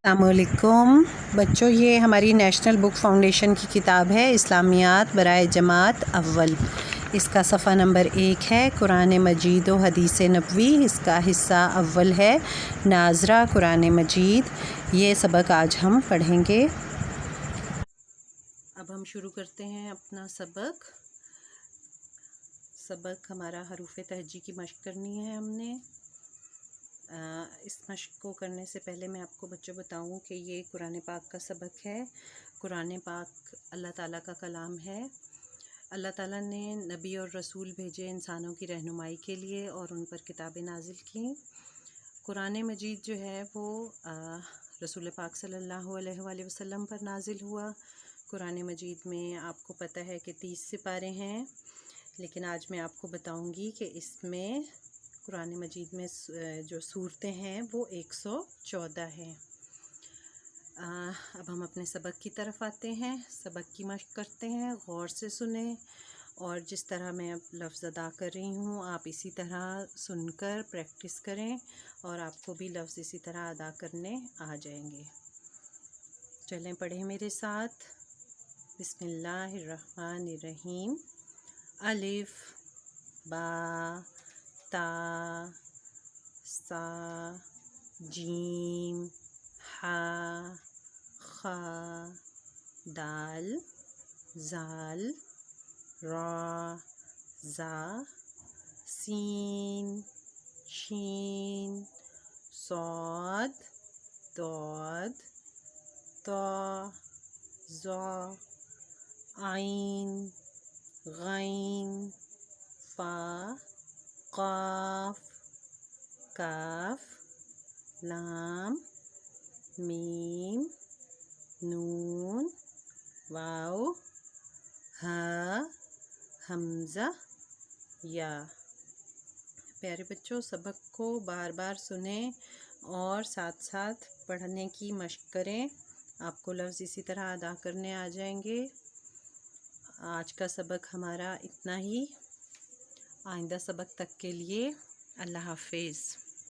السلام علیکم بچوں، یہ ہماری نیشنل بک فاؤنڈیشن کی کتاب ہے اسلامیات برائے جماعت اول۔ اس کا صفحہ نمبر 1 ہے قرآن مجید و حدیث نبوی۔ اس کا حصہ اول ہے ناظرہ قرآن مجید۔ یہ سبق آج ہم پڑھیں گے۔ اب ہم شروع کرتے ہیں اپنا سبق ہمارا حروف تہجی کی مشق کرنی ہے ہم نے۔ اس مشق کو کرنے سے پہلے میں آپ کو بچوں بتاؤں کہ یہ قرآن پاک کا سبق ہے۔ قرآن پاک اللہ تعالیٰ کا کلام ہے۔ اللہ تعالیٰ نے نبی اور رسول بھیجے انسانوں کی رہنمائی کے لیے اور ان پر کتابیں نازل کیں۔ قرآن مجید جو ہے وہ رسول پاک صلی اللہ علیہ وآلہ وسلم پر نازل ہوا۔ قرآن مجید میں آپ کو پتہ ہے کہ 30 سپارے ہیں، لیکن آج میں آپ کو بتاؤں گی کہ اس میں قرآن مجید میں جو صورتیں ہیں وہ 114 ہیں۔ اب ہم اپنے سبق کی طرف آتے ہیں، سبق کی مشق کرتے ہیں۔ غور سے سنیں اور جس طرح میں اب لفظ ادا کر رہی ہوں آپ اسی طرح سن کر پریکٹس کریں اور آپ کو بھی لفظ اسی طرح ادا کرنے آ جائیں گے۔ چلیں پڑھیں میرے ساتھ۔ بسم اللہ الرحمن الرحیم۔ الف با تا سا جیم ہا خا دال زال را زا سین شین صاد ضاد طا ظا عین غین فا قاف کاف لام میم نون واو ہا حمزہ یا۔ پیارے بچوں، سبق کو بار بار سنیں اور ساتھ ساتھ پڑھنے کی مشق کریں۔ آپ کو لفظ اسی طرح ادا کرنے آ جائیں گے۔ آج کا سبق ہمارا اتنا ہی۔ آئندہ سبق تک کے لیے اللہ حافظ۔